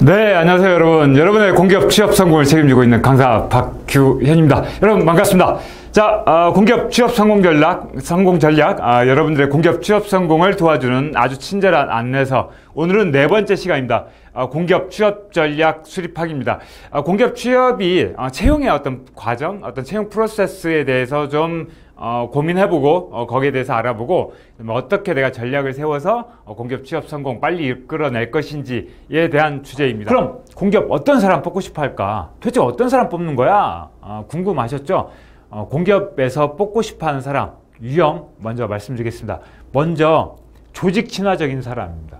네, 안녕하세요 여러분. 여러분의 공기업 취업 성공을 책임지고 있는 강사 박규현입니다. 여러분 반갑습니다. 자, 공기업 취업 성공 전략, 여러분들의 공기업 취업 성공을 도와주는 아주 친절한 안내서. 오늘은 네 번째 시간입니다. 공기업 취업 전략 수립하기입니다. 공기업 취업이 채용의 어떤 과정, 어떤 채용 프로세스에 대해서 좀 고민해보고 거기에 대해서 알아보고 어떻게 내가 전략을 세워서 공기업 취업 성공 빨리 이끌어낼 것인지에 대한 주제입니다. 그럼 공기업 어떤 사람 뽑고 싶어 할까? 도대체 어떤 사람 뽑는 거야? 궁금하셨죠? 공기업에서 뽑고 싶어 하는 사람 유형 먼저 말씀드리겠습니다. 먼저 조직 친화적인 사람입니다.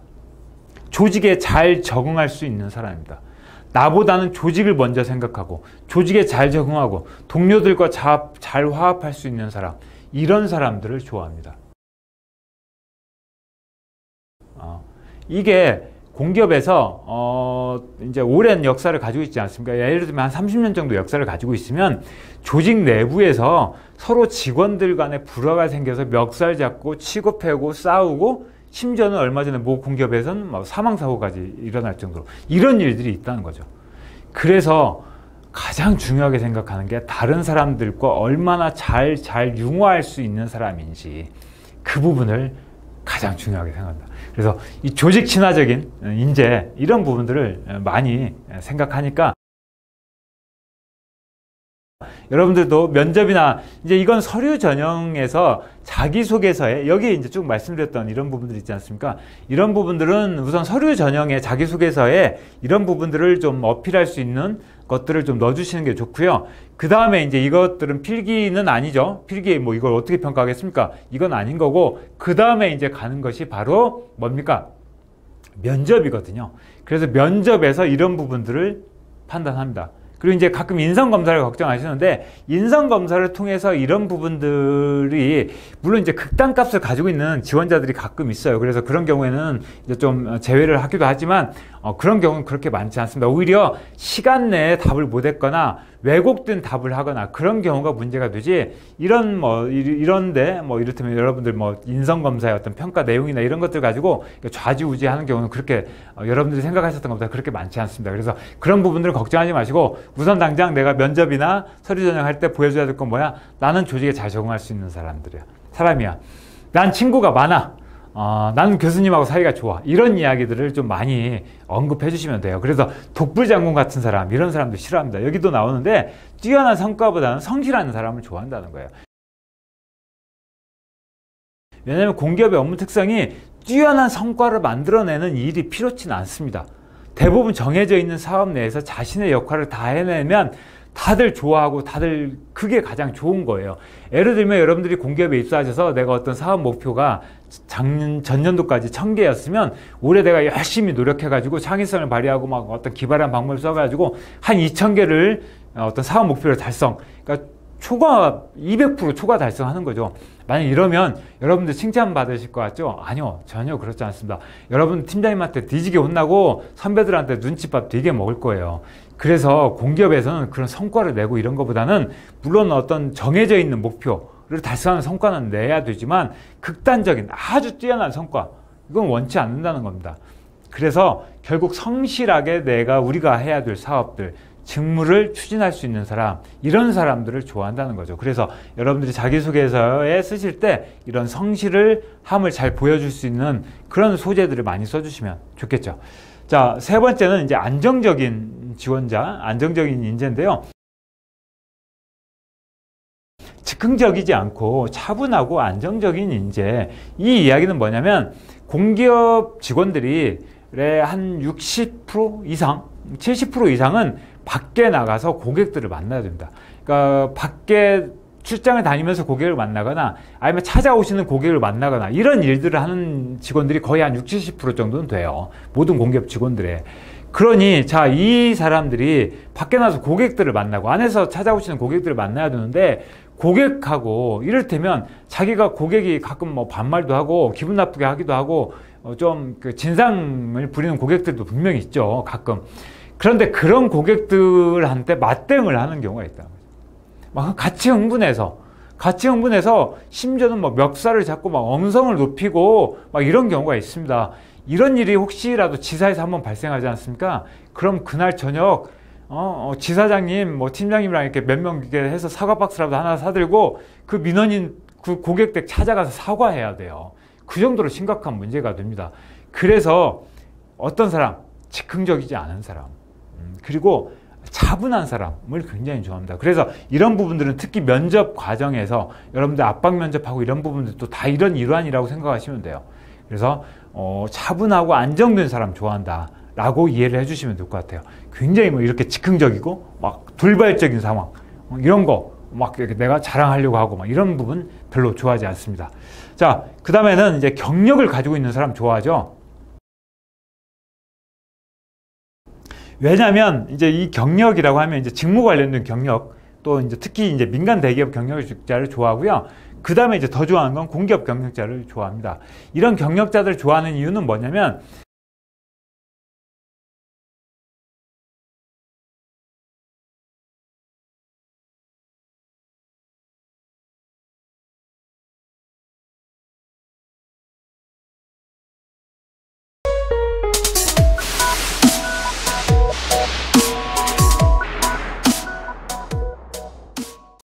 조직에 잘 적응할 수 있는 사람입니다. 나보다는 조직을 먼저 생각하고 조직에 잘 적응하고 동료들과 잘 화합할 수 있는 사람, 이런 사람들을 좋아합니다. 이게 공기업에서 이제 오랜 역사를 가지고 있지 않습니까? 예를 들면 한 30년 정도 역사를 가지고 있으면 조직 내부에서 서로 직원들 간에 불화가 생겨서 멱살 잡고 치고 패고 싸우고, 심지어는 얼마 전에 모 공기업에서는 사망사고까지 일어날 정도로 이런 일들이 있다는 거죠. 그래서 가장 중요하게 생각하는 게 다른 사람들과 얼마나 잘 융화할 수 있는 사람인지, 그 부분을 가장 중요하게 생각합니다. 그래서 이 조직 친화적인 인재, 이런 부분들을 많이 생각하니까 여러분들도 면접이나 이제 이건 서류 전형에서 자기소개서에 여기 이제 쭉 말씀드렸던 이런 부분들 있지 않습니까? 이런 부분들은 우선 서류 전형에 자기소개서에 이런 부분들을 좀 어필할 수 있는 것들을 좀 넣어주시는 게 좋고요. 그 다음에 이제 이것들은 필기는 아니죠. 필기 뭐 이걸 어떻게 평가하겠습니까? 이건 아닌 거고, 그 다음에 이제 가는 것이 바로 뭡니까? 면접이거든요. 그래서 면접에서 이런 부분들을 판단합니다. 그리고 이제 가끔 인성검사를 걱정하시는데, 인성검사를 통해서 이런 부분들이 물론 이제 극단값을 가지고 있는 지원자들이 가끔 있어요. 그래서 그런 경우에는 이제 좀 제외를 하기도 하지만 그런 경우는 그렇게 많지 않습니다. 오히려 시간 내에 답을 못했거나 왜곡된 답을 하거나 그런 경우가 문제가 되지, 이런데 이를테면 여러분들 인성검사의 어떤 평가 내용이나 이런 것들 가지고 좌지우지하는 경우는 그렇게 여러분들이 생각하셨던 것보다 그렇게 많지 않습니다. 그래서 그런 부분들을 걱정하지 마시고, 우선 당장 내가 면접이나 서류 전형할 때 보여줘야 될 건 뭐야? 나는 조직에 잘 적응할 수 있는 사람이야. 난 친구가 많아. 나는 교수님하고 사이가 좋아. 이런 이야기들을 좀 많이 언급해 주시면 돼요. 그래서 독불장군 같은 사람, 이런 사람도 싫어합니다. 여기도 나오는데 뛰어난 성과보다는 성실한 사람을 좋아한다는 거예요. 왜냐하면 공기업의 업무 특성이 뛰어난 성과를 만들어내는 일이 필요치는 않습니다. 대부분 정해져 있는 사업 내에서 자신의 역할을 다 해내면 다들 좋아하고 다들 그게 가장 좋은 거예요. 예를 들면 여러분들이 공기업에 입사하셔서 내가 어떤 사업 목표가 전년도까지 1000개였으면 올해 내가 열심히 노력해가지고 창의성을 발휘하고 막 어떤 기발한 방법을 써가지고 한 2000개를 어떤 사업 목표를 달성, 그러니까 200% 초과 달성하는 거죠. 만약 이러면 여러분들 칭찬 받으실 것 같죠? 아니요, 전혀 그렇지 않습니다. 여러분 팀장님한테 뒤지게 혼나고 선배들한테 눈칫밥 되게 먹을 거예요. 그래서 공기업에서는 그런 성과를 내고 이런 것보다는 물론 어떤 정해져 있는 목표를 달성하는 성과는 내야 되지만 극단적인 아주 뛰어난 성과, 이건 원치 않는다는 겁니다. 그래서 결국 성실하게 우리가 해야 될 사업들, 직무를 추진할 수 있는 사람, 이런 사람들을 좋아한다는 거죠. 그래서 여러분들이 자기소개서에 쓰실 때 이런 성실함을 잘 보여줄 수 있는 그런 소재들을 많이 써주시면 좋겠죠. 자, 세 번째는 이제 안정적인 지원자, 안정적인 인재인데요. 즉흥적이지 않고 차분하고 안정적인 인재. 이 이야기는 뭐냐면 공기업 직원들이 한 60% 이상, 70% 이상은 밖에 나가서 고객들을 만나야 됩니다. 그러니까 밖에 출장을 다니면서 고객을 만나거나 아니면 찾아오시는 고객을 만나거나 이런 일들을 하는 직원들이 거의 한 60, 70% 정도는 돼요. 모든 공기업 직원들의. 그러니 이 사람들이 밖에 나가서 고객들을 만나고 안에서 찾아오시는 고객들을 만나야 되는데, 고객하고 이를테면 자기가 고객이 가끔 반말도 하고 기분 나쁘게 하기도 하고 좀 진상을 부리는 고객들도 분명히 있죠, 가끔. 그런데 그런 고객들한테 맞대응을 하는 경우가 있다. 막 같이 흥분해서 심지어는 멱살을 잡고 막 엄성을 높이고 막 이런 경우가 있습니다. 이런 일이 혹시라도 지사에서 한번 발생하지 않습니까? 그럼 그날 저녁 지사장님, 뭐 팀장님이랑 이렇게 몇 명 이렇게 해서 사과 박스라도 하나 사들고 그 민원인 그 고객 댁 찾아가서 사과해야 돼요. 그 정도로 심각한 문제가 됩니다. 그래서 어떤 사람, 즉흥적이지 않은 사람, 그리고 차분한 사람을 굉장히 좋아합니다. 그래서 이런 부분들은 특히 면접 과정에서 여러분들 압박 면접하고 이런 부분들도 다 이런 일환이라고 생각하시면 돼요. 그래서 차분하고 안정된 사람 좋아한다 라고 이해를 해주시면 될 것 같아요. 굉장히 뭐 이렇게 즉흥적이고 막 돌발적인 상황 이런 거 막 이렇게 내가 자랑하려고 하고 막 이런 부분 별로 좋아하지 않습니다. 자, 그 다음에는 이제 경력을 가지고 있는 사람 좋아하죠. 왜냐하면 이제 이 경력이라고 하면 이제 직무 관련된 경력, 또 이제 특히 이제 민간 대기업 경력자를 좋아하고요. 그 다음에 이제 더 좋아하는 건 공기업 경력자를 좋아합니다. 이런 경력자들 좋아하는 이유는 뭐냐면